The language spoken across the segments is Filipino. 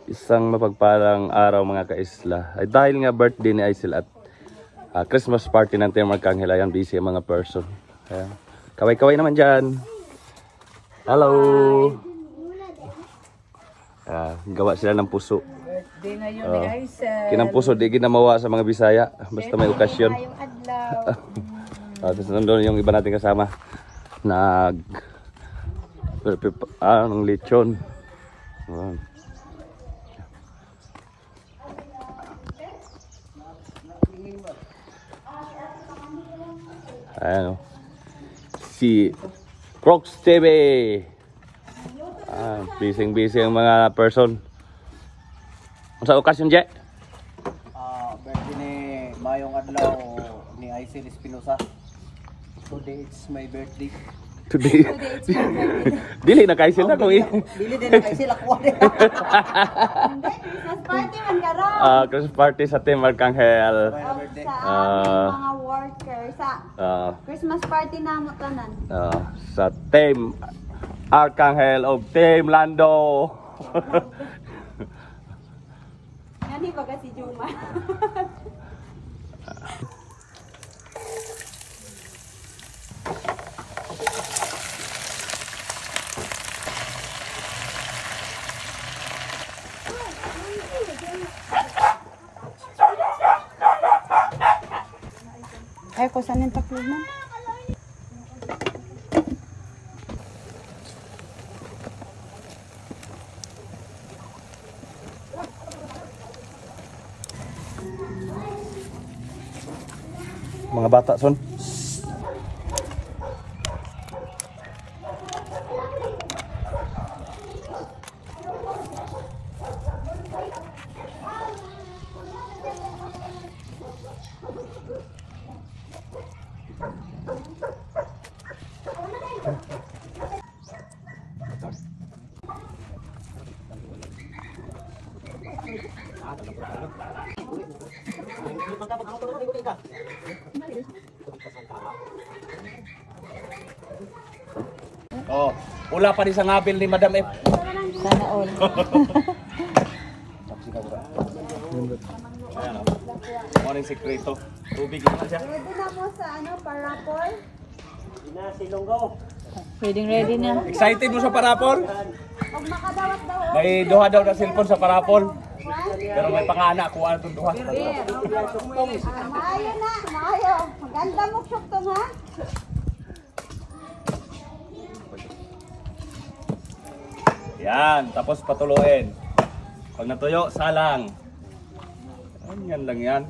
Isang mapagpalang araw mga kaisla. Ay dahil nga birthday ni Aisel at Christmas party ng Team Arcangel. Ayan, busy ang mga person. Ayan. Kaway-kaway naman dyan. Hello! Gawa sila ng puso. Birthday na yun ni Aisel. Kinang puso, di ginamawa sa mga Bisaya. Basta may okasyon. Ngayong adlaw. Tapos nandun yung iba natin kasama. Ng lechon. Ayan. Ayan o. Si Crocs TV. Busy ang mga person. Sa okasyon, Je? Birthday ni Mayong Adlaw ni Aisel Espinosa. Today it's my birthday. Today. Dili na Aisel na kung Dili din na Aisel ako. Christmas party man karon. Christmas party sa Team Arcangel. Sa mga workers sa Christmas party na mo tanan. Sa Team Arcangel of Team Lando. Yan ba kasi Juma? Ay, kung saan yung takluman? Mga bata, son. Oh, wala pa rin sa ngabil ni Madam F. Sana all. Ayan o. Morning sekreto. Tubig naman siya. Ready na mo sa parapol? Ready na. Excited mo sa parapol? Huwag makadawat daw. May duha daw na cellphone sa parapol. Pero may pangana kung ano itong duha. Maayo na, maayo. Maganda mo syuktong ha? Yan, tapos patuloyin. Pag natuyo, salang. Yan lang yan.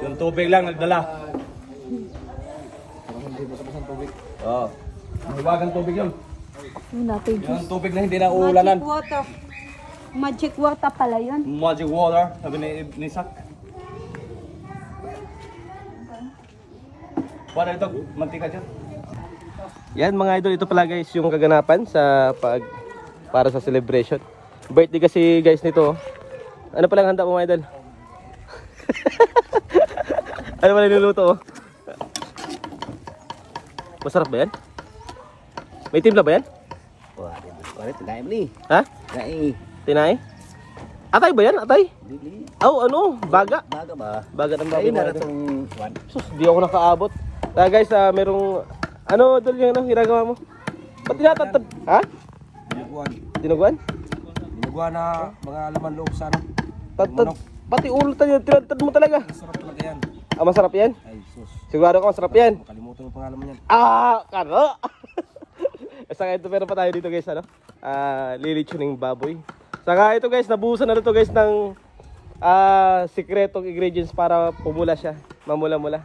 Yung tubig lang nagdala. Oo. Mahiwagang tubig yun. Yung tubig na hindi na uulanan. Magic water. Magic water pala yun. Magic water, sabi ni Sak. Wala ito, mantika dyan. Yan mga idol, ito pala guys yung kaganapan sa para sa celebration. Birthday kasi guys nito. Ano pala ang handa mo mga idol? Ano pala niluluto? Masarap ba yan? May timpla ba yan? Wala tinay mo ni. Ha? Tinay. Tinay? Atay ba yan? Atay? Dili. Ano? Baga? Baga ba? Baga ng baboy. Ay na tong one. Sus, di ako nakaabot. Guys, merong ano dol yung ginagawa mo? Ba't tinatatad? Ha? Dinuguan. Dinuguan? Dinuguan na mga laman loob sa ano. Tatad. Pati ulo tayo, tinatad mo talaga. Masarap talaga yan. Masarap yan? Ay, sus. Sigurado ka masarap yan? Makalimutan yung pangalan mo yan. Kano? Saka ito meron pa tayo dito guys, ano? Lilichuning baboy. Saka ito guys, nabuhusan na ito guys ng sikretong ingredients para pumula siya. Mamula-mula.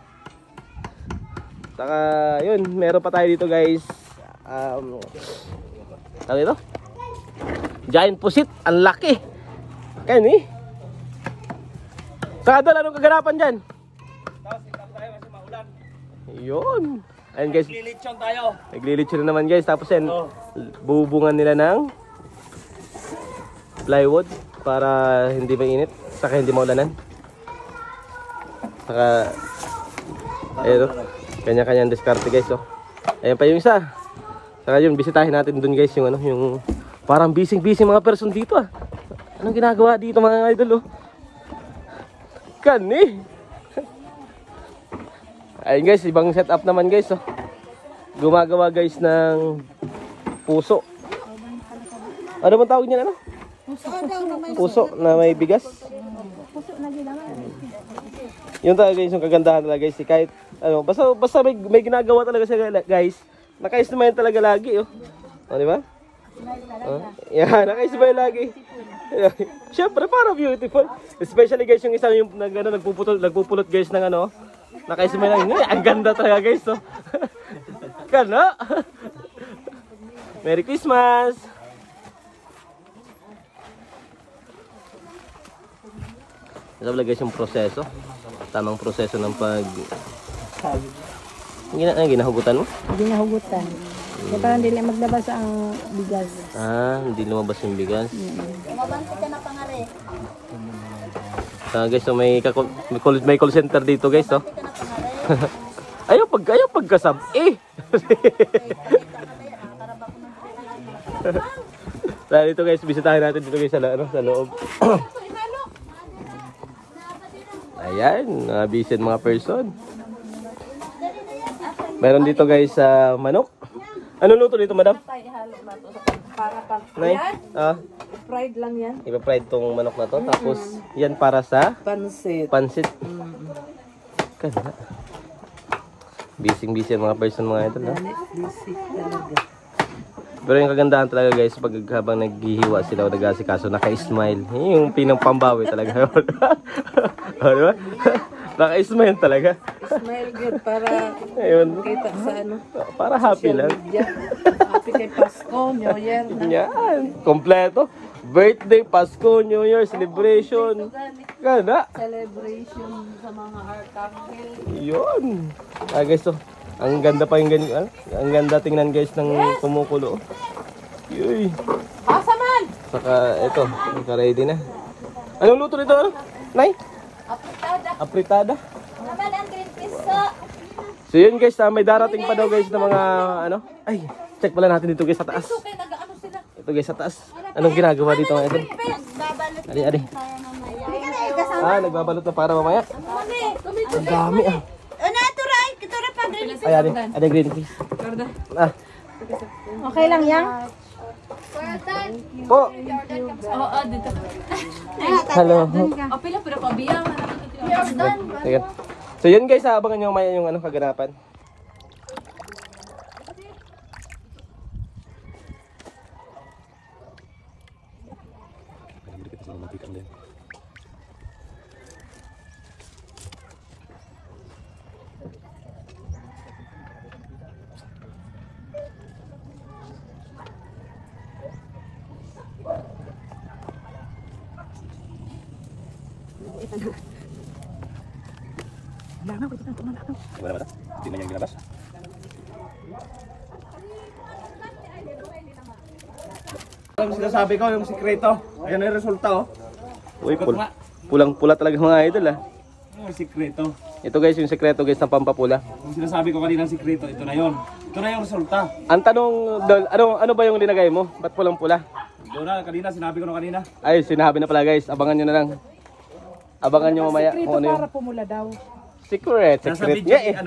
Saka yun, meron pa tayo dito guys. Ano ito? Giant pusit, ang laki. Kaya ni. Saka doon, anong kaganapan dyan? Yun. Ayun guys. Naglilitsyon tayo. Naglilitsyon na naman guys. Tapos yan, bubungan nila ng plywood para hindi mainit. Saka hindi maulanan. Saka, ayun o. Kanya-kanyang diskarte guys o. Ayan pa yung isa. Saka yun, bisitahin natin dun guys yung ano, yung parang busy mga person dito ah. Anong ginagawa dito mga idol, oh? Kani. Ayun guys, ibang setup naman guys, oh. Gumagawa guys ng puso. Ano bang tawag niyan, ano? Puso na may bigas. Yun talaga guys, yung kagandahan talaga guys. Kahit ano, basta may ginagawa talaga siya guys. Naka-smile talaga lagi, oh. O, di ba? Yeah, naka-smile lagi. Siyempre, para beautiful. Especially guys, yung isa yung nagpupulot guys ng ano, naka-smile lang. Ang ganda talaga guys, oh. Kana? Merry Christmas! Ito pala guys yung proseso. Tamang proseso ng ginahugutan mo? Ginahugutan. Kaya parang hindi lang maglabas ang bigas. Ah, hindi lumabas yung bigas. Mabanti ka na pangari. Guys, so may call center dito guys, oh. ayaw pagkasab. Dito guys, bisitahin natin dito guys sa loob. Ayan, nabisin mga person. Meron dito guys sa manok. Ano luto dito, madam? Para pa. Nay? Fried lang yan. Ipa-fried tong manok na to. Tapos, yan para sa Pansit. pansit. Kana. Bising-bising mga person mga ito, no? Bisik talaga. Pero yung kagandahan talaga guys, pag habang naghihiwa sila o nag-asikaso, naka-smile. Yung pinang pambawi talaga. Diba? Naka-smile talaga. Smile good para Ayun. kita sa ano. Para happy lang. media. Happy kay Pasko, New Year na. Yan. Kompleto. Birthday, Pasko, New Year, celebration. Gana. Celebration sa mga archangel. Yun. Guys, so, ang ganda pa yung ganyan. Ang ganda tingnan guys ng kumukulo. Yuy. Pasaman! Saka ito, naka-ready na. Anong luto nito? Ano? Nay? Apritada. Apritada. Naman ang green pizza. So yun guys, may darating pa daw guys na mga ano. Ay, check pala natin dito guys sa taas. Ito guys sa taas. Anong ginagawa dito mga idol? Babalot Adi. tayo mamaya. Nagbabalot na para mamaya. Ang dami ah. Ano, turay? Turay pa green pizza. Ay, adi green please. Ah, Okay lang yan? po. Oo, dito. Hello. O, pila pa biyang. Sige. So yun guys, abangan nyo mamaya yung ano kaganapan. Wala ba ito? Hindi na yung ginabas. Ang sinasabi ko, yung sikreto. Ayan yung resulta, oh. Uy, pulang-pula talaga mga idol, ah. Yung sikreto. Ito guys, yung sikreto guys ng pampapula. Yung sinasabi ko kanina sikreto, ito na yun. Ito na yung resulta. Ang tanong, Dol, ano ba yung linagay mo? Ba't pulang-pula? Doon na, kanina, sinabi ko na kanina. Ay, sinabi na pala guys. Abangan nyo na lang. Abangan nyo mamaya kung ano yung... Para pumula daw. Secret Nasa niya video eh.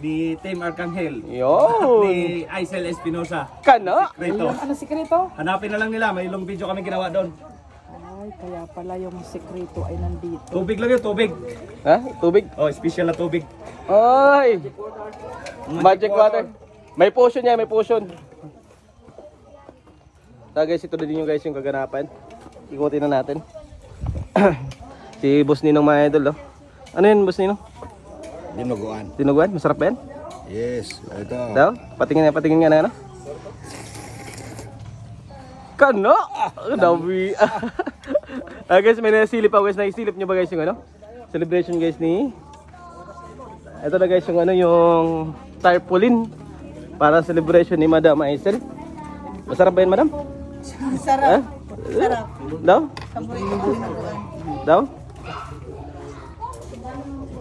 ni Team Arcangel. Yun. Ni Aisel Espinosa. Kano? Sikreto. Ano sikreto? Hanapin na lang nila, may ilong video kami ginawa doon. Ay, kaya pala yung sikreto ay nandito. Tubig lang yun, tubig. Ha? Tubig? Oh, special na tubig. Ay! Magic water. May potion niya, may potion. So guys, ito din yung guys yung kaganapan. Ikutin na natin. Si Boss Ninong mga idol, oh. Ano yun, Boss Ninong? Dinuguan. Tinuguan? Masarap ba yan? Yes, ito. Daw? Patingin nga na ano? Kano? Dawi. Guys, may nasilip ako guys. Naisilip nyo ba guys yung ano? Celebration guys ni... Ito na guys yung ano yung tarpaulin para celebration ni Madam Aisel. Masarap ba yan, Madam? Sarap. Sarap. Daw? Daw?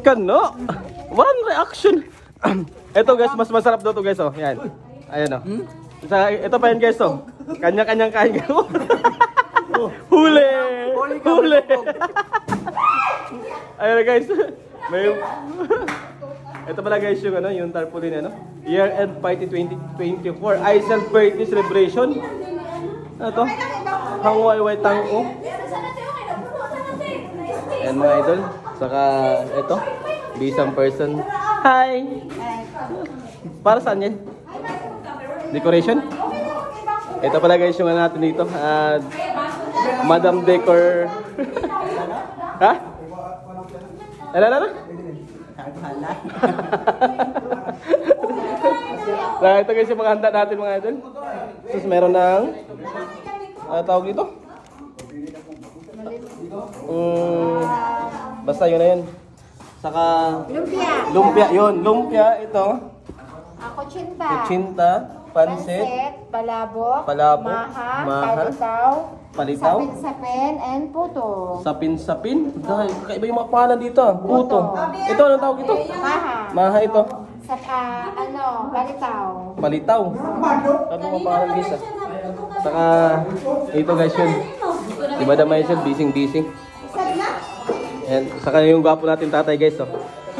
Kano? One reaction. Ito guys, mas masarap daw to guys, oh. Yan. Ayan, oh. Ito pa yan guys, oh. Kanya-kanyang kain ko. Huli! Huli! Ayun na guys. May... Ito pala guys yung ano, yung tarpaulin ano. Year End Party 2024. Aisel birthday celebration. Ano to? Hangway Tang-o. Ayan mga idol. Saka ito. Bisang person. Hi! Para saan yan? Decoration? Ito pala guys yung ano natin dito. Madam Decor. Ha? Ano? Ito guys yung mga handa natin mga idol. Tapos meron ng tawag dito? Basta yun na yun. Saka lumpia yun. Lumpia ito. Kutsinta. Pansit. Palabok. Maha. Palitaw. Sapin, and puto. Sapin. Dahil kakaiba yung mga pangalan dito. Puto. Ito anong tawag ito? Maha ito. Palitaw. Ano mga pangalan guys ah. Saka ito guys yun. Si Madam Aisel, busy. And saka yung gwapo natin tatay guys oh.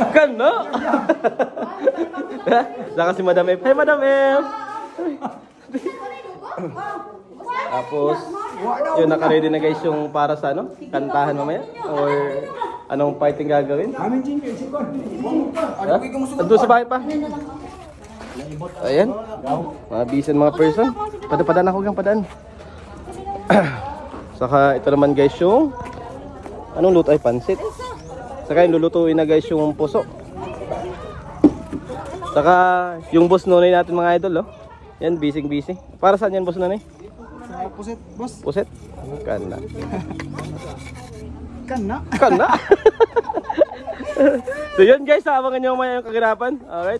Kano? Saka si Madam F. Hi Madam F! Tapos yun, naka-ready na guys yung para sa ano, kantahan mamaya or anong fighting gagawin. Andun sa bahay pa. Ayan, mga bisan mga person. Padaan ako gang padaan. Saka ito naman guys yung anong luto ay pansit. Saka yung lulutuin na guys yung puso. Saka yung boss nonay natin mga idol oh. Yan, busy. Para saan yan boss nonay? Puset, boss. Puset? Kana. Kana. So yun guys, abangan nyo mamaya yung kagirapan. Alright.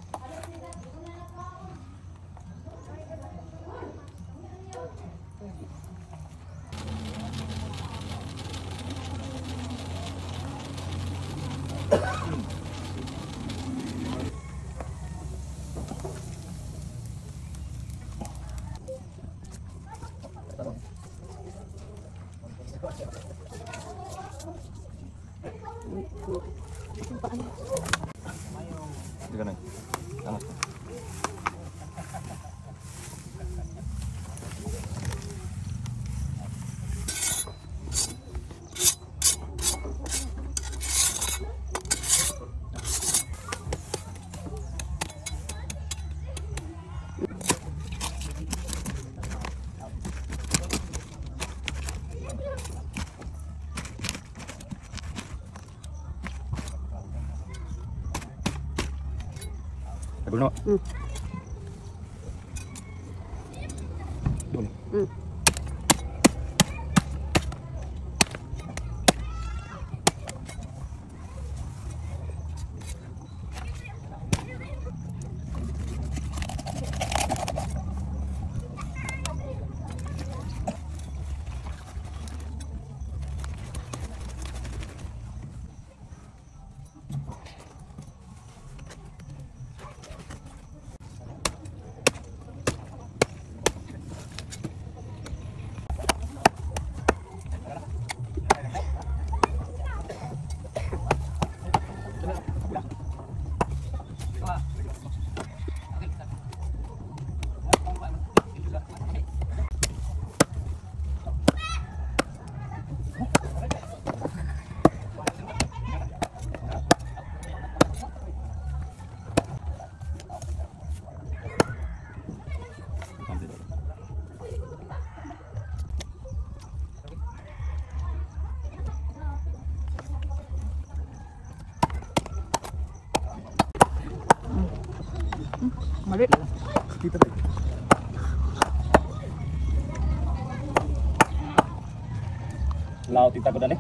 Bruno. Mali. Laut kita ko dali.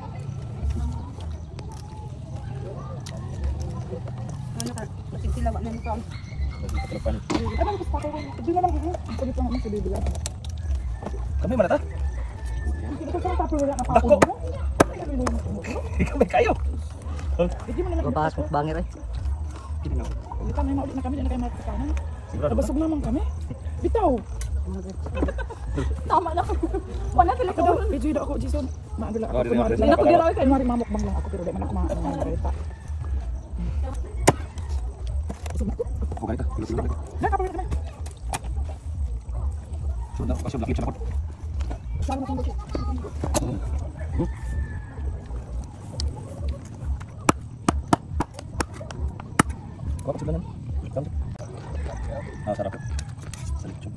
Ano ka? Basig sila ba na nito? Telepan. Ano gusto ko? Hindi na lang ako. Pwede ko naman sa bibigyan. Kami mana ta? Ito sa tapos wala na pa Dako. ako. Kami kayo. Hindi mo na Babahas mo bangir eh. Hindi kami maulit na kami. Hindi na kayo makakasanan. Sigurado ba? Nabasog naman kami. Bitaw. Tama na ko. Wala sila ko. Video daw ako, Jason. Maagala ako. Hindi ako dira kay mari mamukbang lang ako pero di man ako maarita. Bukan ito. Na ka pa na. Sudah, kasih belakang sana. Saan mo kung Kau apa sebelah kamu? Ah, sarap. Salip chum.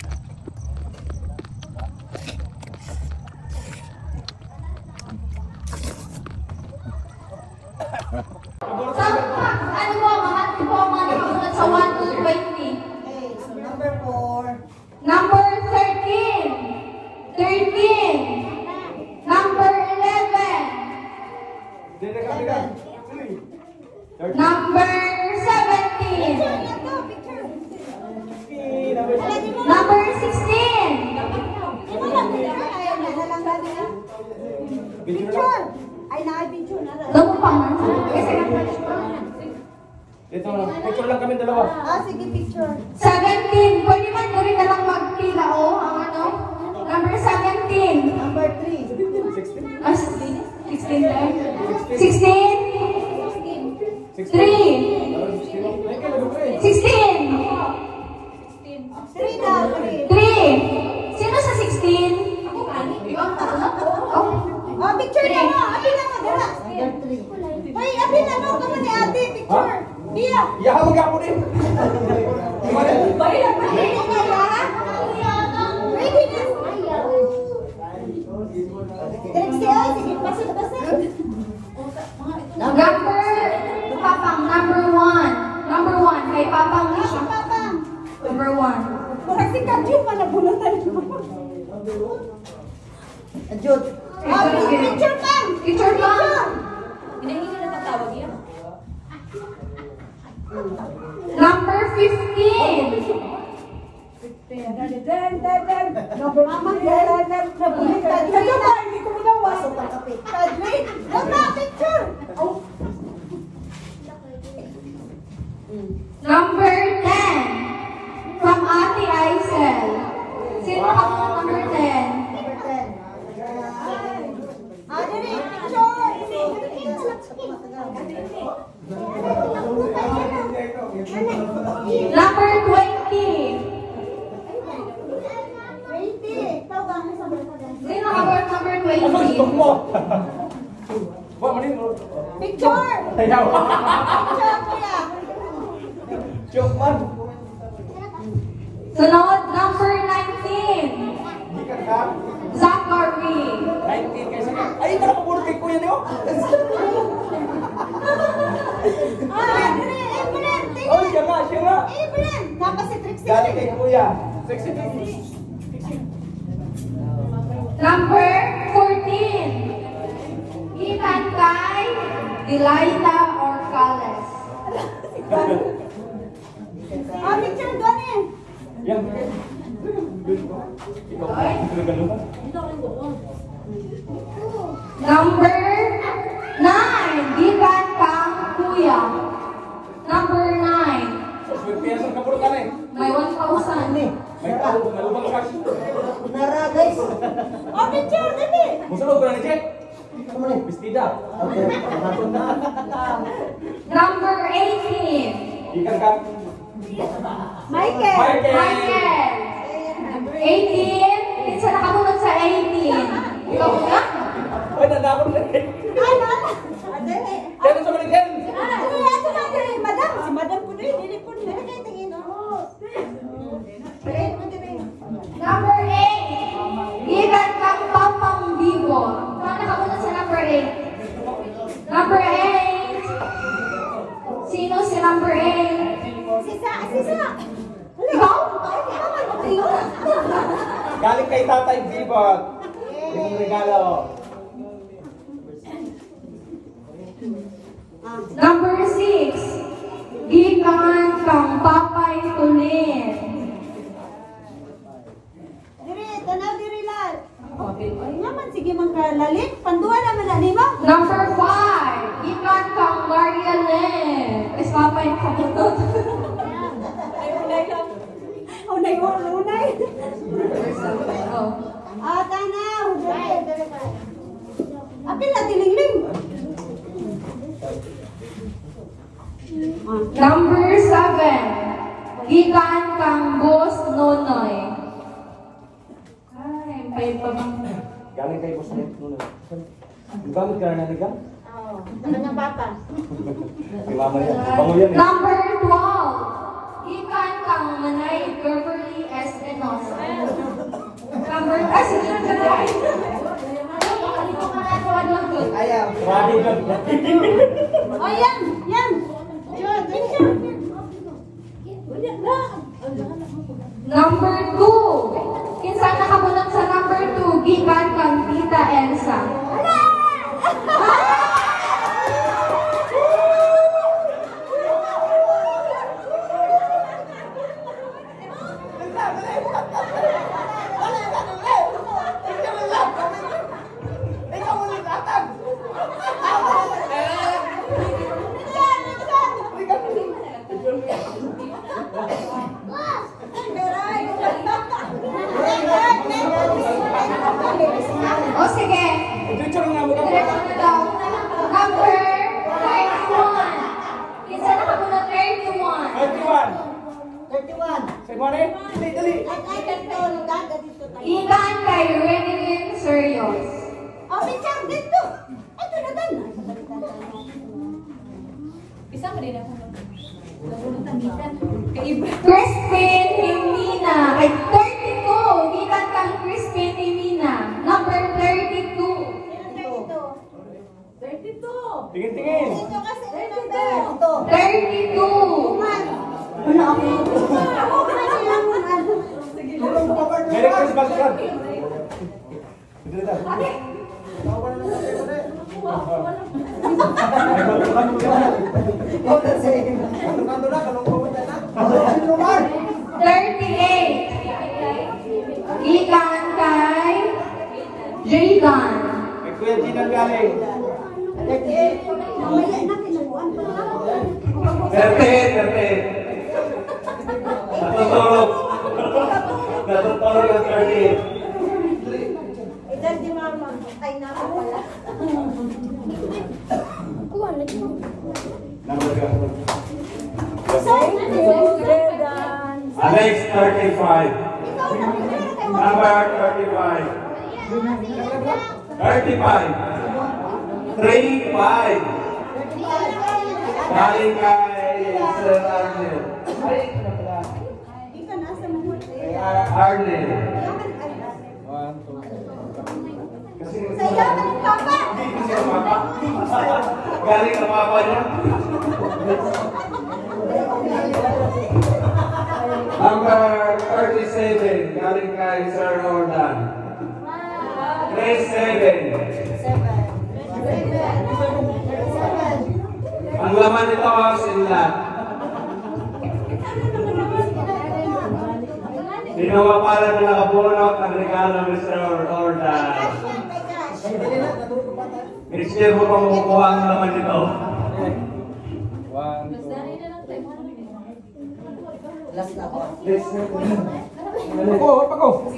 Ano mo, mga tipo mga nakasunod sa 1 to 20. Okay, so number 4. Number 13. 13. Number 11. Number 17. Number 16. Picture! Ay, na-picture na lang. Damo pa man. Kasi Ito lang. Picture lang kami dalawa. Ah, sige, picture. 17. Pwede man ko rin na lang magpila o ang ano. Number 17. Number 3. 16. Ah, 16 lang. 16. 3. 16. 3 na, 3. 3. Sino sa 16? Oh. Oh, picture na mo. Abi na mo, dala. Number 3. Hoy, abi na mo. Kamo ni ate, picture. Biya. Ya, mag-apo din. Balik. Ready na. Trixie, ay, sige, pasok. Number 1. Number 1. Kay Papang Nisha. Papa. Number 1. Murag si Kadyo pa na bunutan mo. Ajud. Ah, picture pa. Picture pa. Hinahinga na tatawag yan. Number 15. Mama, Kadyo pa, hindi ko minawa. Kadyo, mama, picture. Number 10. From Ate Aisel. Sino ka po number 10? Number 10. Ah, dali, picture. Number 20. 20. Ikaw ba? Ano sa mga Sino ka po number Gusto 20? mo. Wa, manin mo. picture. Ayaw. Picture, kuya. Joke man. Sunod, number 19. Gikan ka. Zachary. 19 kayo sa... Ay, ito na kapuro kay kuya niyo. Ah, dali, Evelyn. Oh, siya nga. Evelyn. Tapos si Trixie. Galing kay kuya. Sexy. Number 14. Gikan kay Delilah Orcales. Ah, picture doon eh. Yan. Ikaw pa. Nagagaluhan. Number 9. Gikan kang Kuya. Number 9. So, piyasan kapuro ka na eh. May 1,000. May tao, malubang cash. Nara, guys. Ah, picture, dali. Musulog ko na ni Jack. Kamu nih, bestida. Oke, Number 18. Ikan kan. Michael. Michael. 18. Isa nakamunod sa 18. Ikaw na? Ay, nandakot na eh. Ano? Dali. Kaya sa Malikan. Dali, ato na, dali. Madam. Si Madam po dali. Dili po dali. Dali, tingin. Number 8. Gikan kang Papang Bibo. Saan nakamunod sa number 8? Number 8. Sino si number 8? Sisa. Ikaw? Galing kay Tatay Bibot. Yung regalo. Number 6. Gikan kang Papay Tulin. Diri, tanaw diri lal. Ay naman, sige magkalalit. Panduan naman na nimo. Number 5. Gikan kang Maria Lynn. Is Papay kamunod. Oh, na Unay mo, unay. Ah, tanaw. Apil na tilingling. Number 7. Gikan kang Boss Nonoy. Ay, pay pa bang... Galing kayo po sa nuno. Gamit ka na nanigang? Oo. Ano ng papa? Kay mama yan. Bango yan eh. Number 12. Gikan kang Manay Beverly Espinosa. Number... Ah, sige na dyan. Ayaw. Grabe ka. Oh, yan. Yan. Picture. Number 2. Kinsa nakabunog sa number 2. Gikan kang Tita Elsa. O sige. Picture nga mo Diretso na daw. Number 31. Kinsa nakabunog 31. 31. Say mo rin? Dali. Gikan kay Renilyn Serios. Oh, picture dito. Ito na dan. Isa pa din ako. Kay Ibrahim. Crispin Himina. Ay, 32. Gikan kang Crispin Himina. Number 32. 32. Tingin-tingin. Dito kasi ito. 32. Wala ako. Merry Christmas, God. Dali daw. Kanto na, kalungkot na na. 38. Gikan kay Jaydan. May Kuya Gina galing. Mamaya na kinabuan pa na. 38. Natutulog. Natutulog ang 38. Edad di mama. Ay, nako pala. Alex 35. Number 35. 35. 35. Galing kay Sir Arnel. Ika nasa mga. Arnel. Sa iyo, anong papa? Galing sa papa niya. Number 37. Galing kay Sir Jordan. 37. Ang laman nito ang sinlat. Ginawa para na nakabunot ang regalo ni Sir Jordan. Next year mo pa makukuha ang laman nito. Pako.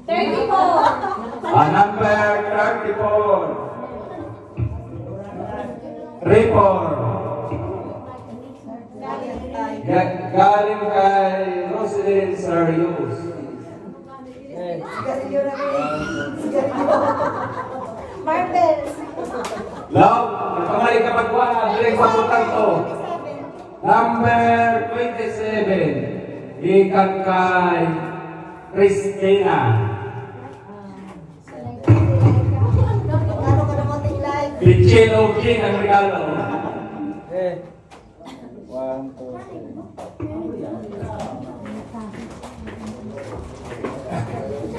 34. Number 34. 34. Galing kay Roselyn Sarius. Marbles. Love, nagkamali kapag wala, bilang paputan to. Number 27. Ikan kay Christina. Ano ka na moting live? Pichil o King ang regalo. Eh. 1, 2, 3.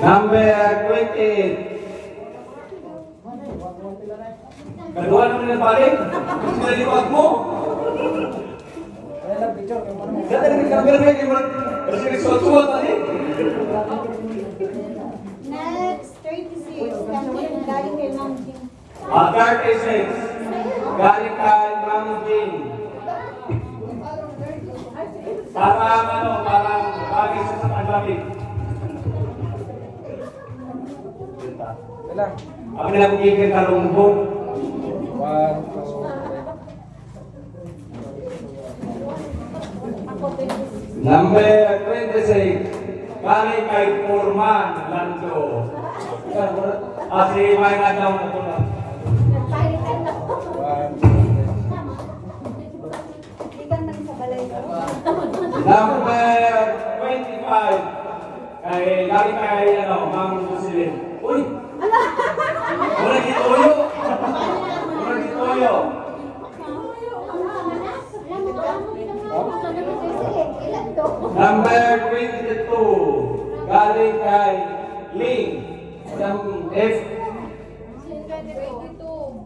Number 28. Kaduhan mo nila balik. Sila liwag mo. Ayan lang, picture. Ganda na camera mo yung kasi nagsuot-suot tadi. Next, 36. Galing kay Ma'am Jing. 36. Galing kay Ma'am Jing. Parang bagay sa traffic. Ilan? Ako na lang ikan kalungbo. 1, 2, Number 26. Kali kay Purman Lando. Asi may nga daw na ito na. 1, Number 25. Kay lagi kay ano, Ma'am Jocelyn. Uy! Wala gituyo! Wala gituyo! Number 22. Galing kay Ling. Isang F.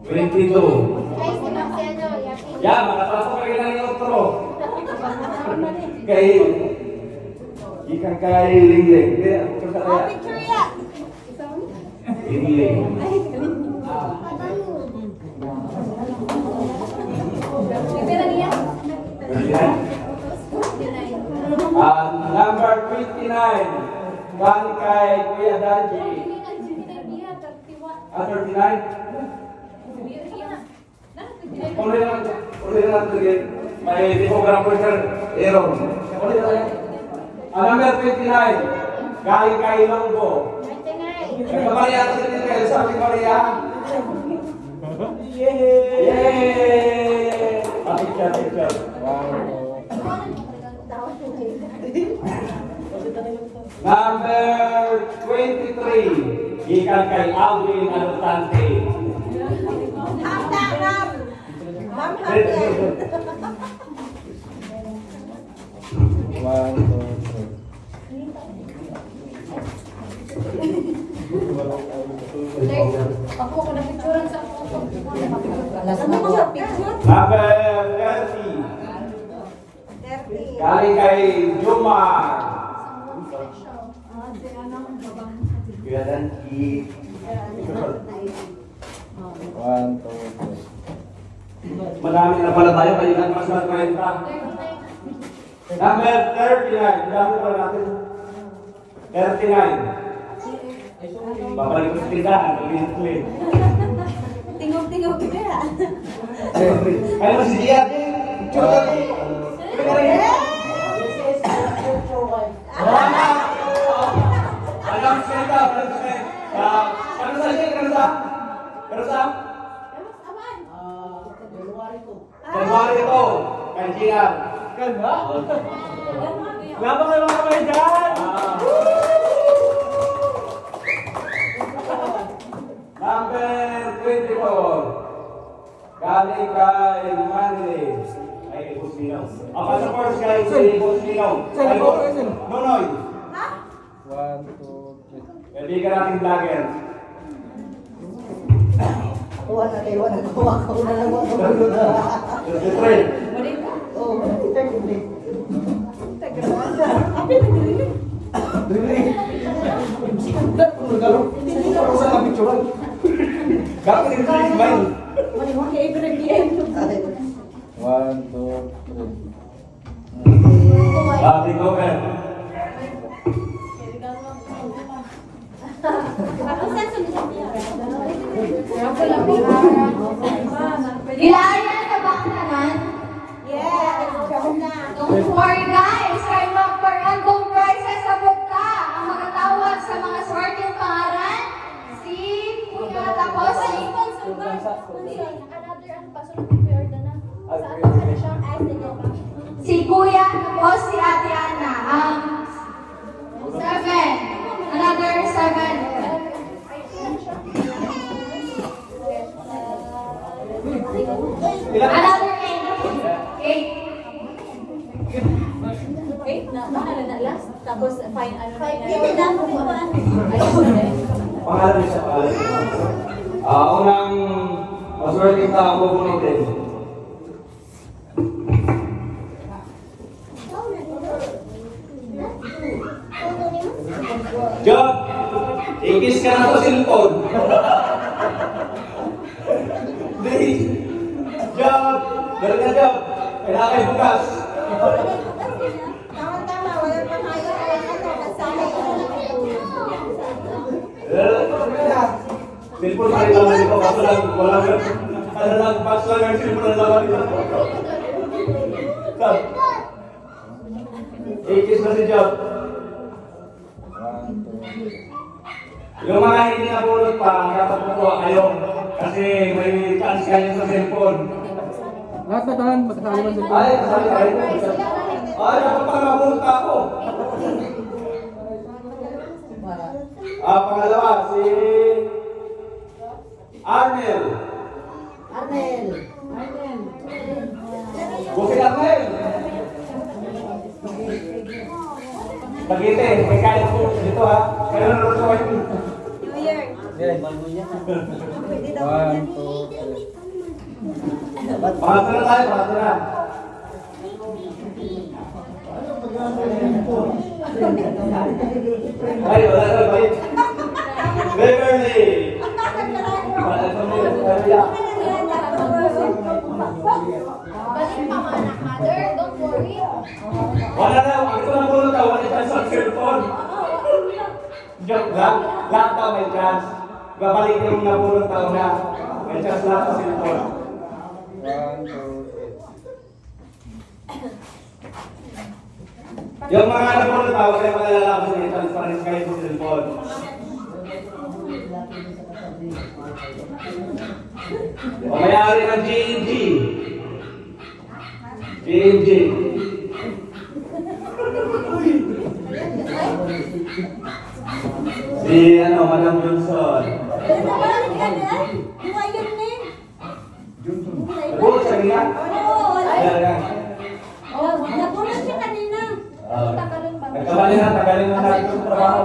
22. Ya, makapasok kayo ng outro. Kay ikan kay Ling. Kaya, kaya kaya. Picture ya. Ling. Number 29. Galing kay Kuya Danji. 39. Ulit lang sige. May tipographer sir, Aaron. Ulit lang. Number 29. Galing kay Longbo. Nagpapalaya ko sa kayo sa ating Maria. Yay! Picture. Number 23. Ikan kay Alvin Adotante. Ma'am, 1, 2, 3. Ako ko na picture sa ako. ano ko sa picture? Number 30. 30. Galing kay Jomar. Kuya Danji. 1, 2, 3. Marami na pala tayo, kaya lang mas mag-kwenta. Number 39. Dami pa natin. 39. Babalik ko sa tindahan. Ulit. Tingog-tingog ka ya. Kaya mo si Gia. Picture ka rin. Alam siya. Ano sa siya? Ano sa? January ito. Kay Gia. Laban kayo mga kamay dyan! Number 24. Galing kay Manny. Ay, Businaw. Ako sa first kay Businaw. Kay Nonoy. 1, 2, 3. Kaibigan nating vlogger. The trend. Bakit hindi ka smile? 1, 2, 3. Bakit ko ka? Ilayan sa baktanan. Yes, Don't worry guys, kay magparandong prizes sa bukta. Ang makatawag sa mga swerteng pangalan, si Kuya tapos si si Kuya tapos si Ate Ana. 7. Another 7. Another 8. 8. Na last. Tapos fine ano na. Hindi na ako kuwan. Pangalan niya sa pangalan. Unang maswerteng tao mo punutin. Job! Ikis ka na sa cellphone. Please. Job! Dali na job. Kailangan kayo bukas. Tama-tama, wala pa tayo. Ano, Cellphone pa rin naman ito, kaso lang, wala lang. Ano lang, box lang ang cellphone ang laman ito. Stop. 80s na si Job. Yung mga hindi nabulot pa, dapat po kayo. Kasi may chance kayo sa cellphone. Lahat na tahan, matasali man sa Ay, kasali kayo. Ay, dapat pa mabulot pa ako. Pangalawa, si Arnel. Bukit Arnel. Pagite, may kaya po dito ha. Kaya nanonood sa white. New Year. 1, 2, 3. Pangatlo na tayo, pangatlo na. Ay, wala na, balik. Beverly. Wala na, Beverly. Balik pa mga anak, mother. Don't worry. Wala na, ito na muna daw, wala tayo sa cellphone. Joke lang, lahat daw may chance. Babalik yung nabulong tao na. May chance lahat sa cellphone. 1, 2, 3. Yung mga nabulong tao, kaya malalala ko may chance pa rin kayo sa cellphone. O may-ari ng G&G. G&G. Si Madam Johnson. Nabulot siya niya? Ayan, ayan. Nabulot siya kanina. Nagkamali na, tagalin na natin yung trabaho.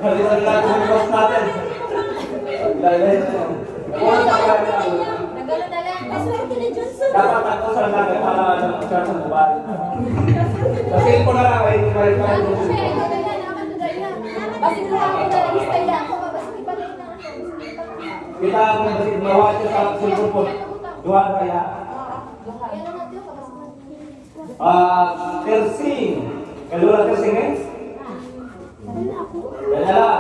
Palitan na natin yung cost natin. Nagalo na lang. Paswerte ni Johnson. Dapat ako sa natin para mag-charge ng buwan. Kasi ito na lang, ay balik na Ako yung siya, ikaw na yan. Ako na yan. Basig na ako na lang. Stay lang ako. Basig iba na yun na. kita kung basig mawa siya sa sulpon po. Duha na kaya. Yan na natin. Kersing. Kalula kersing eh? Dala.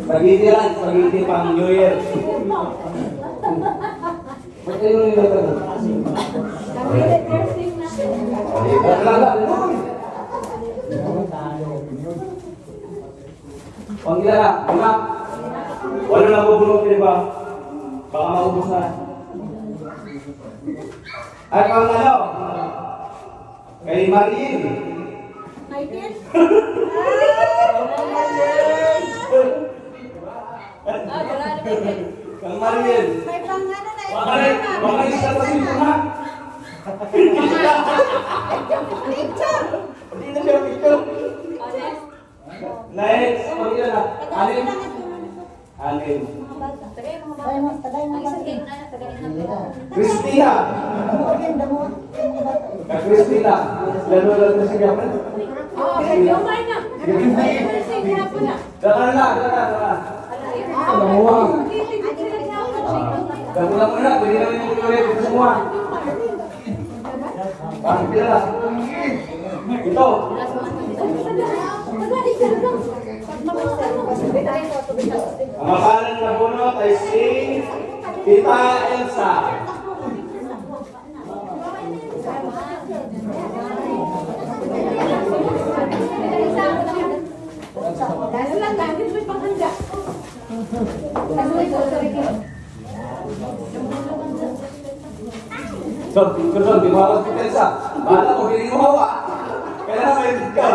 Spaghetti lang, spaghetti pang New Year. Ba't kayo nung nilata na? Pang ilan na? Una? Wala na bubulong, diba? Baka maubos na. At pang ano? Kay Marin. Kang Marin. May pangano na Baka isa pa sila na. Hindi na siya picture. Next. Pang ilan na? Alin? Alin. Christina. Kak Christina. Lalo siya. Dakan na. Dakulang mo na. Pwede naman yung ulit semua. Bakit pila? Ito. Ang mapalan na bunot ay si Tita Elsa. Son, di mo alam si Elsa. Bahala mo, hindi mo hawa. Kailangan may ka.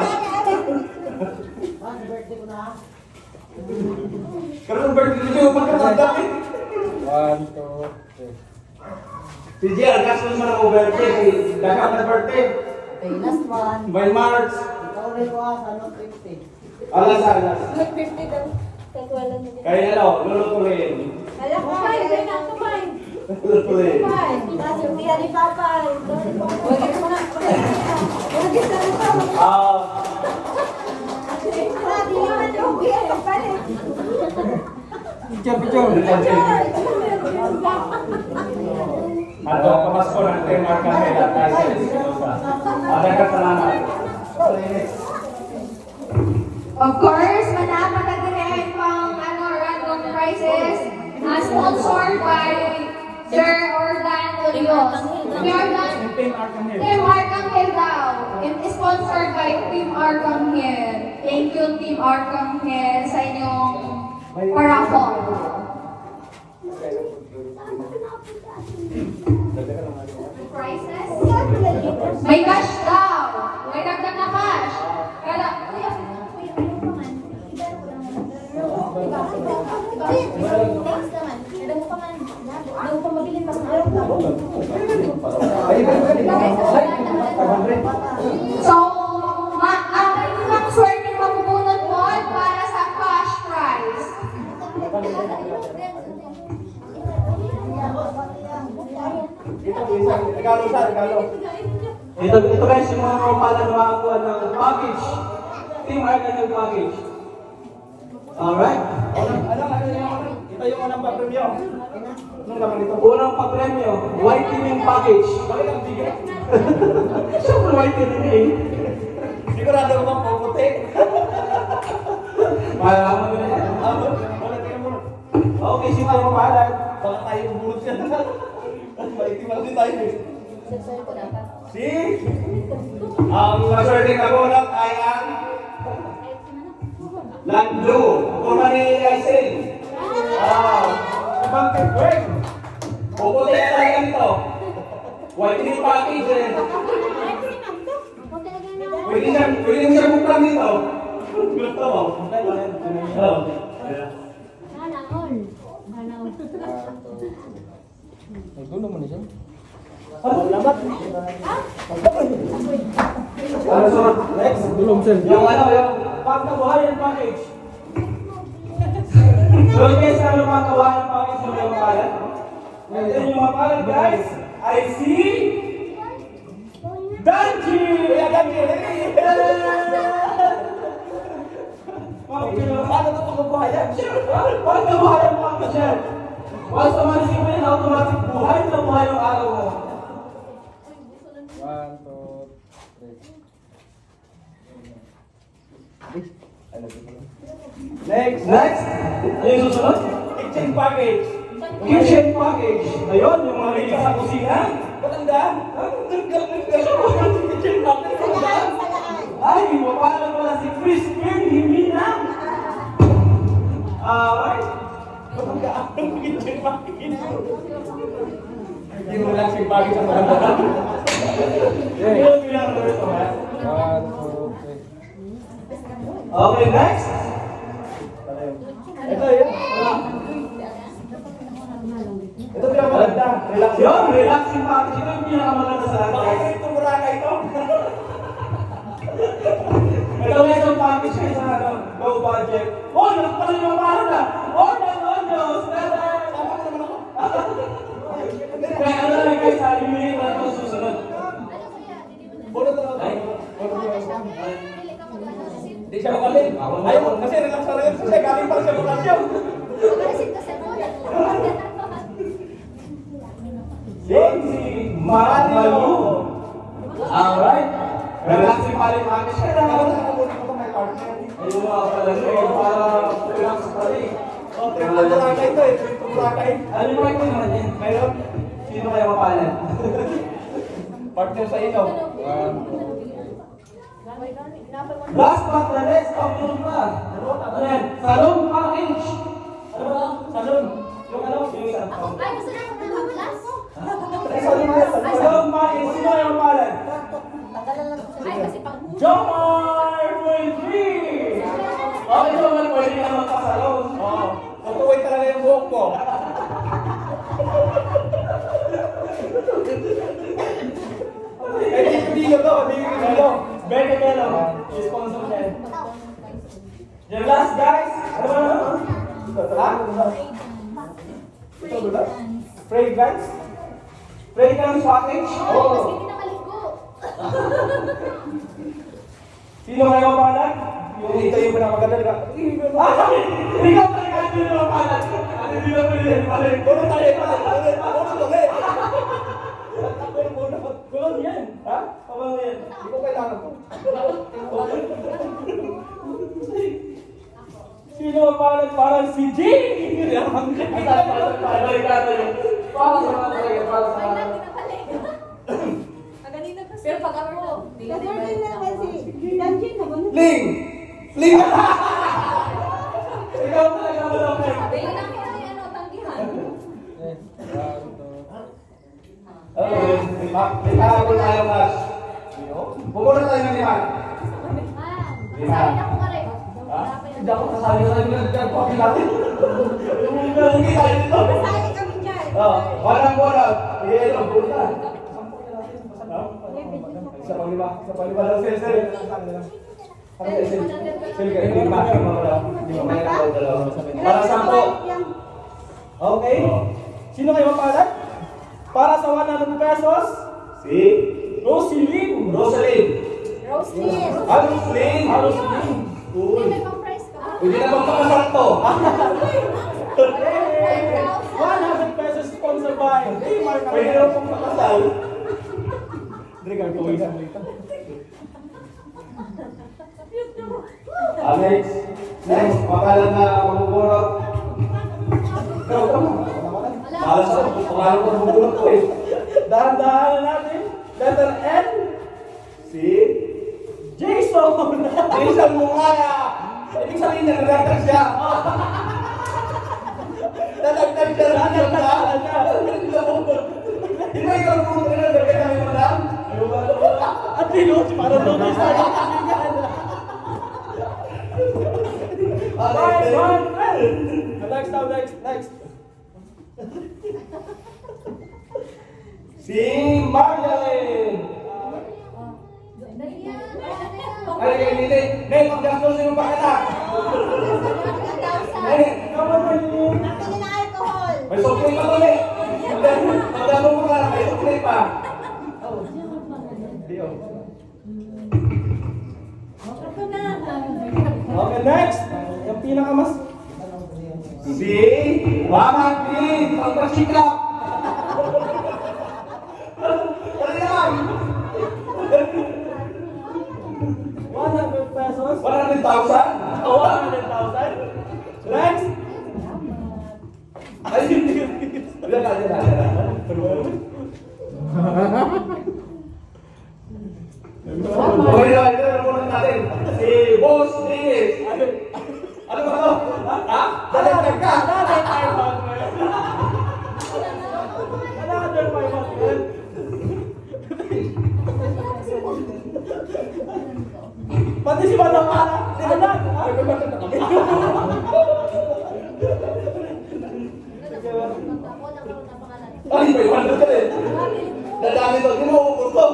Karoon birthday niyo, magkakadap eh. 1, 2, 3. Si Jill, kaso naman ako birthday. Dagat na birthday. Okay, last one. By March. Ikaw rin was, ano, 50. Alas, alas. 50 daw. Kaya ano, lulutuin. Kaya ko, kaya na kumain. Lulutuin. Kumain. Tapos yung tiya ni Papay. Wagis mo na. Wagis na rin pa. Sabi niyo na yung biya kapalit. Picture. Ato, pamasko ng tema kami at kasi sa Ada ka salamat. Of course, manapatagin pang random prizes sponsored by Sir Ordan Urios. Team Arcangel daw. Sponsored by Team Arcangel. Thank you, Team Arcangel, sa inyong paraffol. Prizes? May cash daw. May dagdag na cash. Kala, so, ang swerte mabubunot mo para sa cash prize. Ito guys, yung mga pala na makakuha ng package. Team Arcangel package. Alright? Ito yung unang pa-premyo. Anong naman ito? Unang pa-premyo, white teaming package. Bakit ang bigat? Siyempre white teaming eh. Sigurado ko bang puputi? Malaman mo na yan. Wala tayo muna. Okay, sino tayo mapahalan? Baka tayo bubulot yan. Maitimal din tayo eh. Si? Ang maswerte ka muna ay ang Landlo. Kurma ni Aisel. Bakit? Wait! Puputi na tayo ganito. White team package eh. Pwede siya buklang dito. Gusto mo? Nagdulo mo na siya. Next. Dulong sir. Yung pagkabuhayan package. So guys, ano pagkabuhayan package mo yung mapalan? Ito yung mapalan guys. I see Danji! Kuya Danji! Paano ito pagkabuhayan? Pagkabuhayan package yan. Once naman simple na automatic buhay na buhay yung araw mo. 1, 2, 3. Next! Ano yung susunod? Kitchen package. Kitchen package. Ayun, yung mga lilig sa kusina. Matanda? Kitchen package. Ay, mapalan pala si Crispin Himina. Alright. Matanda ang kitchen package. Hindi mo lang si package ang matanda. Yung bilang na ito, ha? 1, 2, 3. Okay, next. Ito yun. Ito pinakamaganda. Relax. Yun, relaxing package. Ito yung pinakamaganda sa lahat, guys. Bakit itong muraka ito? Ito na isang package kayo sa low budget. Oh, nakapala yung mapalan na. Oh, Onios! Tama ka naman ako. Kaya ano lang guys, eliminate na ito susunod. Bulot na lang. Hindi siya makalim. Ayaw, kasi relax na rin siya. Galing pa siya bakasyon. Si Mario. Alright. Relaxing paling package ka na. Ayun nga pala siya. Para relax pa rin. Trip na Boracay ito eh. Trip to Boracay. Ano yung right naman yan? Mayroon. Sino kaya mapalan? Partner sa inyo. 1, 2, 3. Last but the next, pagpunod na. Ano yan? Salon package. Ano ba? Salon. Yung ano? Yung isa. Salon package. Sino kaya mapalan? Jomar 23! Okay, Jomar, pwede ka magpasalon. Oo. Tutuway talaga yung buhok ko. Eh, dito to. Dito. Becky Melo, sponsor niya. Yung last guys, ano ba naman? Ito ba? Fragrance? Fragrance package? Oo. Sino kayo mapalan? Ito yung pinamaganda. Ikaw talaga hindi na mapalan. Hindi na pwede mapalan. Kulong tayo. Kulong to eh. Kulong yan. Ha? Kulong yan. Hindi ko kailangan to. Sino ang pangalan? Parang si Jing! Pero pag ako, Kasordin na naman si Danjin na ba? Ling! Ling! Ikaw talaga mo lang, Ling. Dahil lang kita yung ano, tanggihan. Limahan ko tayo, Mas. Pumunta tayo ng limahan. Sabi na ko ka rin. Hindi ako kasali sa inyo. Nagpapakil natin. Hindi tayo dito. Kasali kami dyan. Walang bola. Iya, punta. Isa pang lima daw, sir. Para 10. Okay. Sino kayo mapalat? Para sa 100 pesos, Si Roselyn. Rosalyn. Roasted. Rosalyn. Roselyn. Uy. May pang-price ka. Pwede na bang pakasal to? 100 pesos sponsored by Mark Pwede na bang pakasal? Next. Next. Pakalan na mamugurot. Malas ako. Pangalan ko mamugurot ko eh. Dahan-dahan natin. Letter N. Si Jason. Jason Mungaya. Ibig sabihin na nagagdag siya. Nagagdag siya. Hindi ba ikaw kung nagagdag kami madam? At pilos, para doon sa Next. Si Marjolaine. Ay, hindi. Nen, mag-gastos yung pakita. Nen, Nakili na alcohol. may sukli pa tuloy. Magdano mo ka, may sukli pa. Ito na. Okay, next. Yung pinakamas. Si Mama Pin, pagpasiklap. Kali naman. 100 pesos. 100,000? 100,000. Next. Ay, wala na. Okay na, ito na muna natin. Si Boss Reyes. Ano ba ito? Ha? Dalag ka? Another 500. Pati si Manang Ana. Anak. Ay, may wala ka rin. Dadami to. Ginuukot to.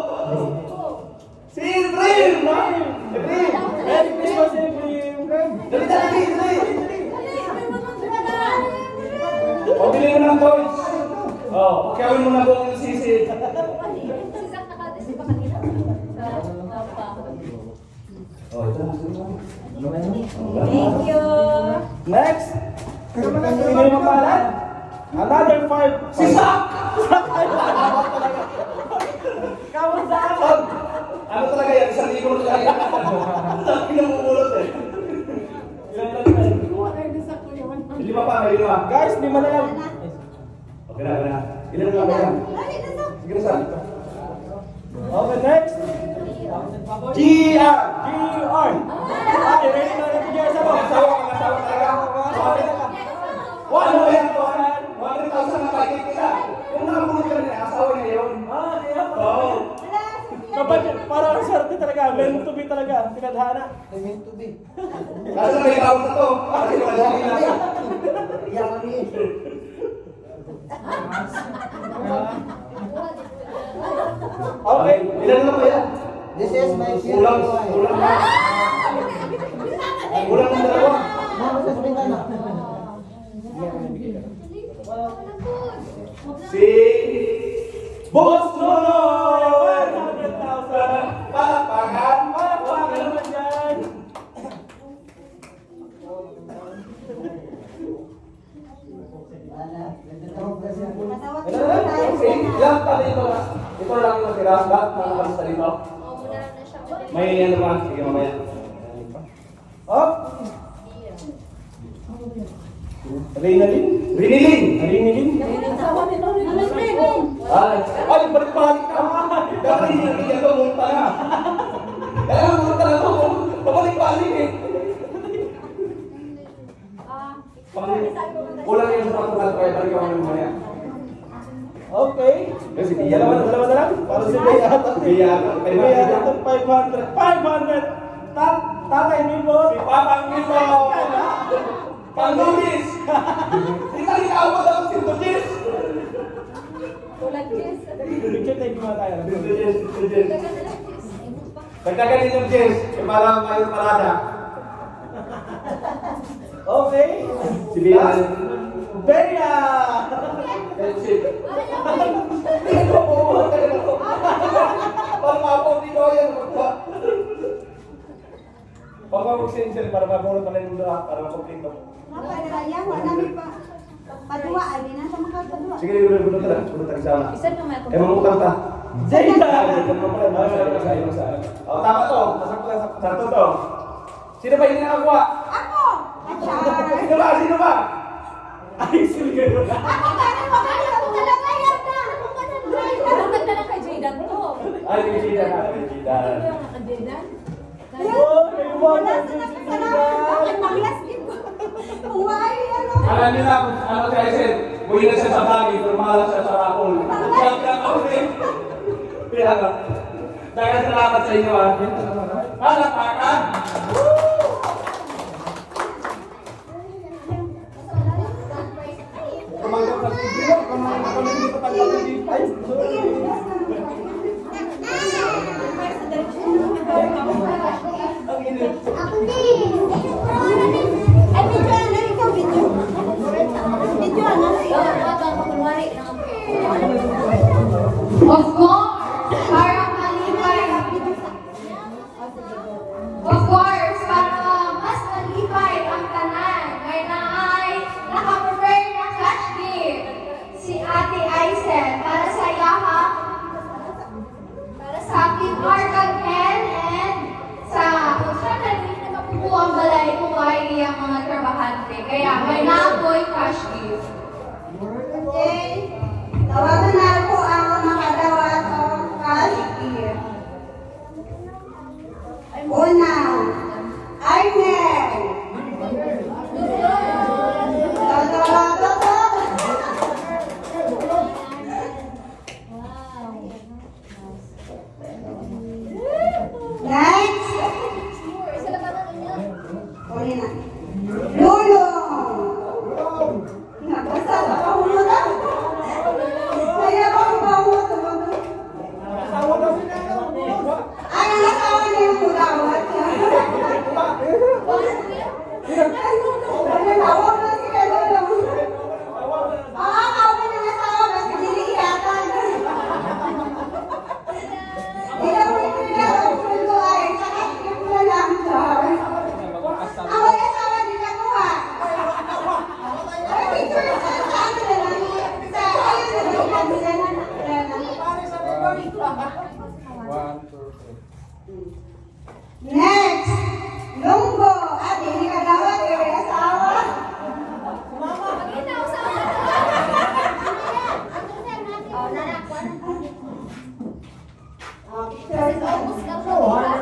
Si Efraim! Efraim! Merry Christmas, Efraim. Dali! O, bili mo ng toys. O, pakyawin mo na buong sisi. Si Zach nakadisi pa kanina. O, ito na. Thank you. Next. Sino yung mapalat? Another 5. Si Zach! Kawan sa Son, ano talaga yan? 1,000 na talaga yan. Ang pinamumulot eh. Lima pa, may lima. Guys, 5 na lang. Okay na. Ilan na ba yan? Sige na, saan? Okay, next. GR! GR. Ay, ready na natin yung isa mo. Asawa talaga. Ano ba yan? 100,000 na pakit kita. Kung nakabulot ka rin, asawa niya yun. Ayan. Oo. Kapag parang swerte talaga, meant to be talaga, tinadhana. Kasi may tawag na to. Kasi wala siya na. Okay. Ilan na ba yan? This is my Kulang na. Kulang ng dalawa. Si Boss Nonoy! 100,000. Palakpakan! Palakpakan naman dyan. Ilang pa dito? Ito lang yung natira. Lahat na nakalista dito. May ano pa? Sige mamaya. Up. Rinalin? Rinilin! Rinilin? Ay, balik-balik ka! Dati hindi ito mong pala. Kaya mong pala ito, pabalik-balik eh. Kulang yung sa pagkakas, kaya balik ako ng maya. Okay. Kasi Dalawa na lang. Para si Bea at Si Bea at Si Bea at 500. 500! Tatay Mimo! Si Papang Mimo! Pang-Lulis! Hindi ka rin ako daw si Tulis! Picture tayo mga tayo. Pagkagan din yung Jess, para mayroong parada. Okay. Si Bea. Bea! That's it. Para mapong dito yan. Pag mag-sensor para mabulot pa rin yung lahat para makomplito. Sige, bulot ka lang. Bulot ka sana. Isa pa may Eh, mamutang ta. Jada! Oh, tama to. Sakto to. Sino ba yung nakakuha? Ako! Sino ba? Sino ba? Ay, sige. Ako talaga yan na! Ang ganda lang kay Jaydan to. Ay, may Jida na. May Jida. Ang Jaydan? Oh, may Wala one. sa nakasalamat. Bakit manglas dito? Why? Ano? Alam niyo na kung ano kaya Sir, buhay na siya sa bagay, pero malas siya sa rapol. Kaya ako rin. Kaya nga. Dahil salamat sa inyo ah. Palapakan! Tumanggap na si Bilo, kumanggap na si Patanggap na si Ay, ang init. Ako din! Ay, video na ikaw, video. Video na Of course, para malipay. Of course, para mas malipay ang tanan. May naay naka-prepare na cash gift si Ate Aisen para sa yaha, para sa Team Arcangel and sa kung saan na hindi nakapupo ang balay kung ay ang mga trabahante. Kaya may naapoy cash gift. Okay. Tawagan na ako ang makadawat o cash gift. Una, Arnel. Next. Uli na. Lulong. Nabasa ba ako mo na? Kaya ba ako ba mo ito? Ay, ang asawa niya yung mugawat. Ay, tawag na si Lulong. Tawag na asawa na si Liliatan. Ikaw mo yung pinagawa ko ito ay sakit yung na lang, Char. Ang may asawa din ako ha. Ay, picture sa ano na lang. Sa ayun na lang. Next, Lunggo. Ate, hindi ka dapat yung asawa.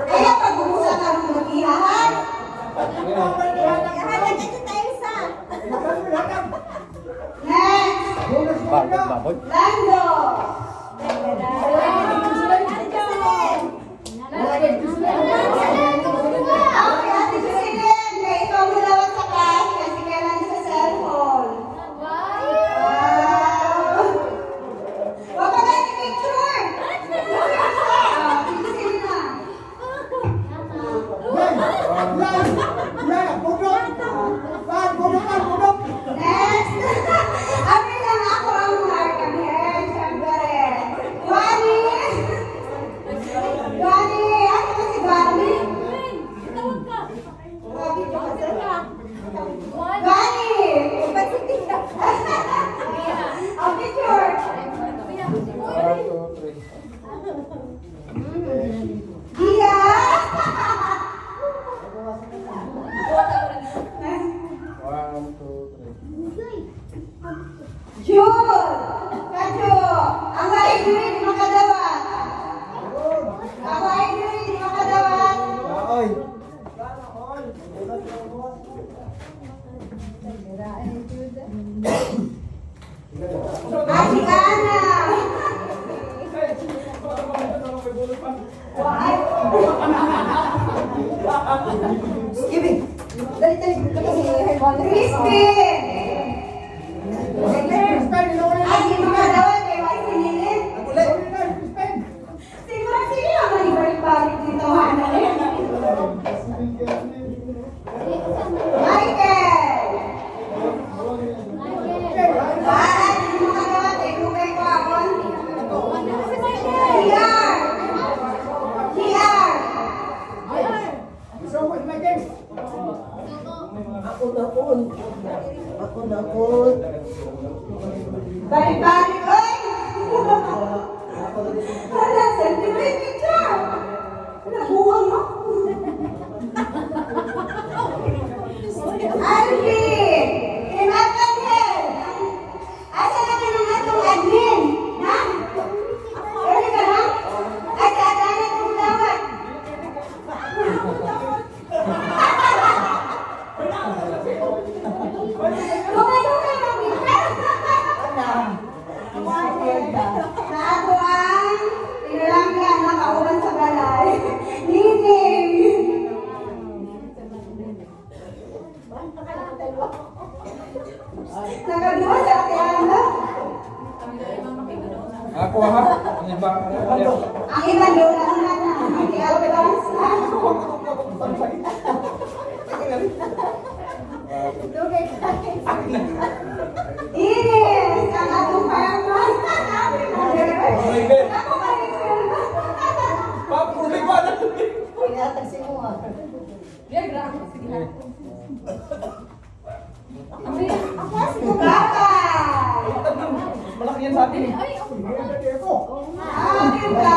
Kaya pag-uusap ka ng mag-ihahan. Next, Lando. Okay, Ate Jocelyn, may ikaw mo lawat sa cash kasi kailan sa cellphone. Wow! Wag ka tayo picture! Ate Jocelyn na. Next! Amin lang ako ang Arcangel. Ate Ana. Crispin. Ay, di mga dawal kay Wai Sinilin. Siguro sino ang malibalik-balik dito, Hana? Michael. Para, di mga dawal kay Lugay ko akon. Kiar. Kiar. Balik-balik, oy! Hala, celebrated ka! Nabuwang mo! Alvin! Kay Matanel! Asa na ka ng atong admin? Ha? Pwede ka na? Ay, sa adanan kong dawat! Lumay-lumay ng kita! Sa ako ang pinalanggan na kauban sa balay. Nining! Nagaduwa sa Atiana. Ako ha? Ang iba. Ang iba doon ang nana. Ang ialabas. Ines! Ang atong fireman. Ako ka rin sir. Papuli ba na? Bakay! Malaki yan sa atin eh. Akin ba?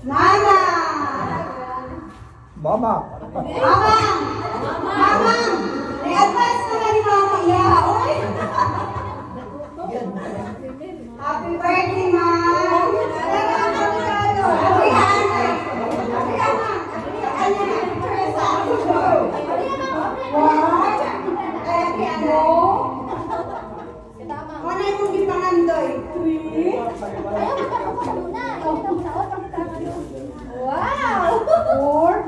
Mama! Mama. Mama! Mama! May advance na ni Mama iya, oy! Happy birthday, Mom! Happy Hana! Happy Hana! Teresa! What? Happy Hana! Ano yung gipangandoy? Wow! Or?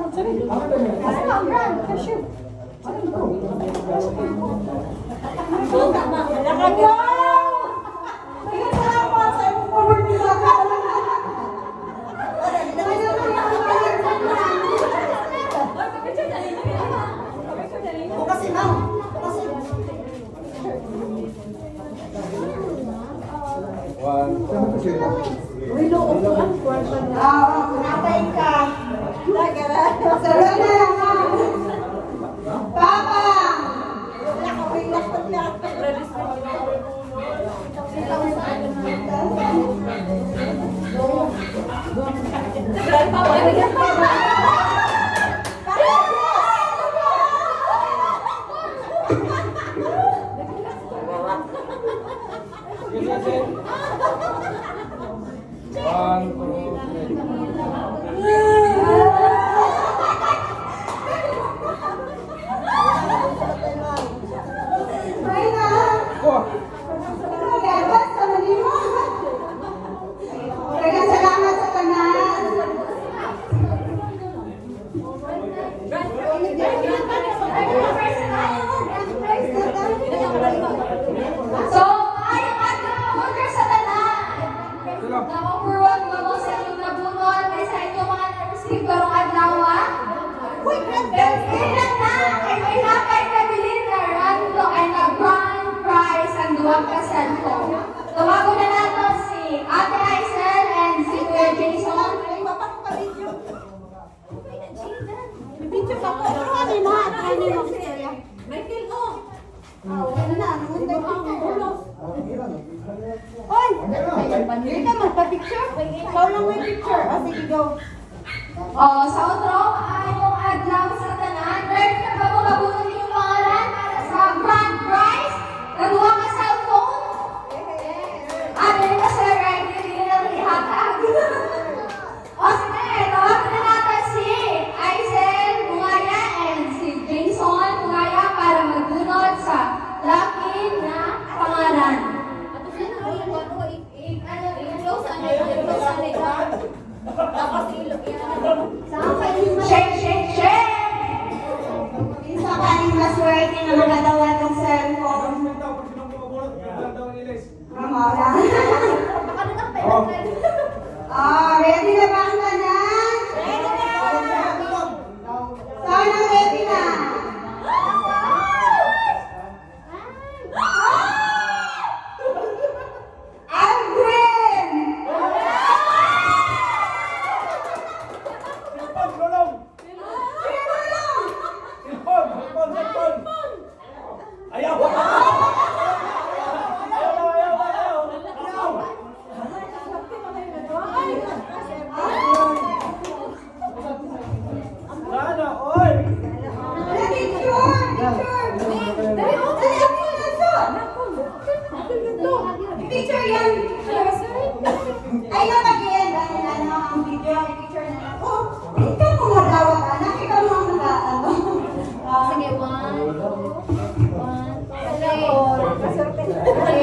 Papa! Salamat sa tanan. So, ayong order sa tanan. Napapurwag mo mo sa inyong nabunol kay sa inyong mga na-receive karong adlaw. Uy, lang na! Ay may napay kabilin na rando ay nag-grand prize ang duwang ka cellphone. Tumago na nato si Ate Aisel and si Kuya Jason. Picture ka ko. Ano mo? Ano mo? Michael, oh! Ano na? Ano na? Oy! Hindi ka magpa-picture? Ikaw lang may picture. O, sige, go. Sa outro, ayong adlaw sa tanan. Ready na ba mo mabunin yung pangalan para sa grand prize? Naduwa ka cellphone? Ready ka sir, wala. Ready na ba ang tanan? Ready na! Sana ready na? Alvin! Ayaw! Sana, oy! Picture yan. Ay, napag-iyan. Ang video, picture na lang. Oh, ikaw mo magawa ka. Nakita mo ang nag-ano. Sige, 1, 2, 1, 2, 3.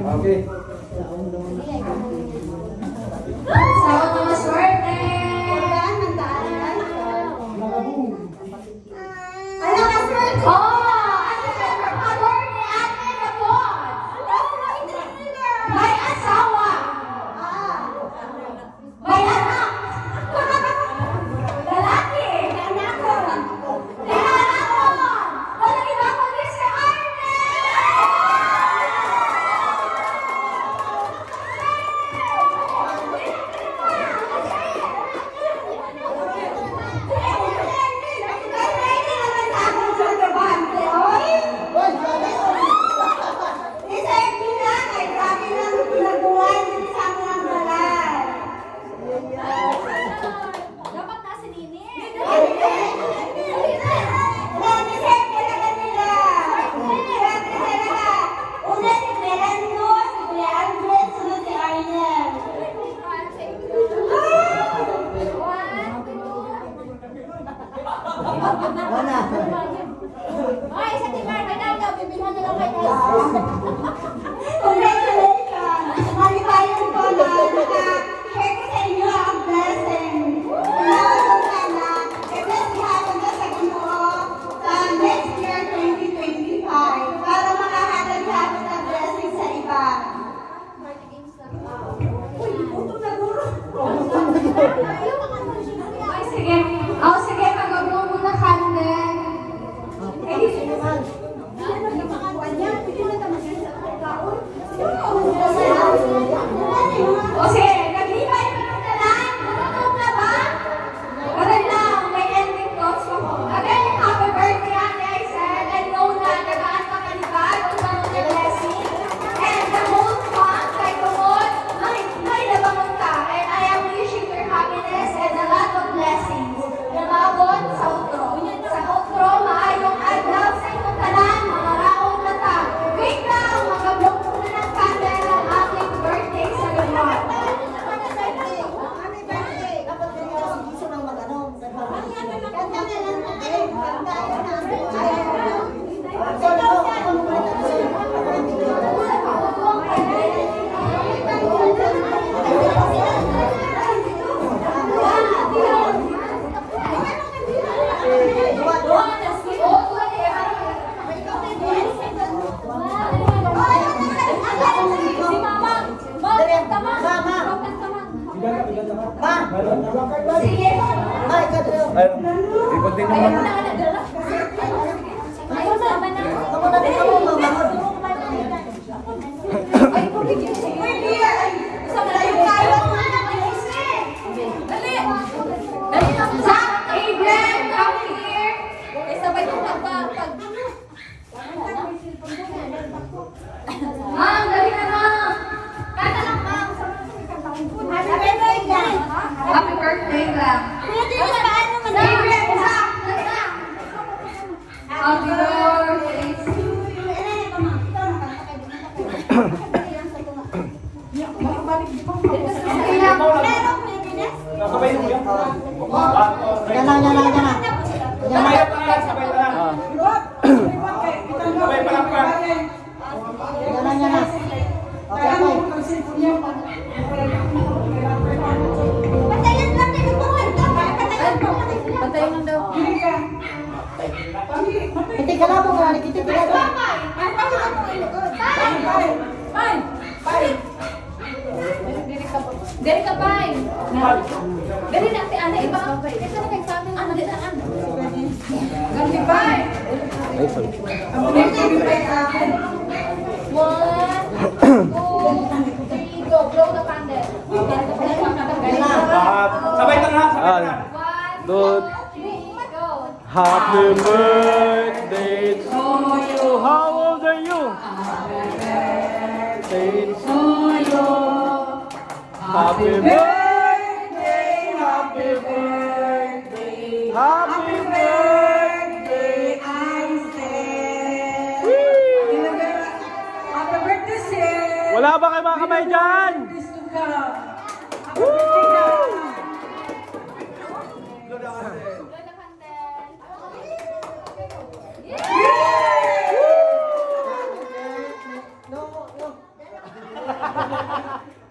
Okay. Sa mga swerte! Ano ka, sir? Ano siya kapagor ni Ate Rapon? May asawa! May anak! Lalaki! Tinanakon! Walang iba kundi si dapat nasa nini. Ay, sa timar, may daw, bibilhan na lang kayo. Congratulations! Malibayan ko na naka-share ko sa inyo ang blessing. Nawasong sana, i-bless ihapon ka sa Ginoo sa next year 2025 para makahatag ihapon ang blessing sa iba. Uy, puto na guro. Ay, sige. Sige, mag-blow muna candle. O sige, naglibay ka ng talan. Matutog na ba? Wala lang, may ending thoughts ako. Again, happy birthday, Ate Aisel. I know na nagaan ka kalibag kung ano na blessing. And the whole month, kahit tumod, may nabangon ka. And I am wishing your happiness and a lot of blessings. Namabot sa utro. Sa utro, maayong adlaw sa inyong tanan, mga raong mata. Wait lang, mag-blow muna ng candle ang aking birthday sa lahat. I-continue mo lang. Happy birthday lang. Happy birthday to Sabay mo yan. Yan na. Sabay pa lang. Sabay pa lang pa. Okay. Patayin lang din ito. Patayin lang daw. Hindi ka lang po nga, nakita ka lang. Dari ka pa. Dari na si Ana iba. Ito na kay family. Ano din aan? Ganti pa. One, two, three, go. Blow the candle. Sabay ito na, sabay ito na. One, Two, three, go. happy birthday to you. How old are you? Say to you. Happy birthday, happy birthday, happy birthday. Happy birthday, sir. Wala ba kayo mga kamay dyan? Gusto ka.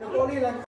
Happy birthday,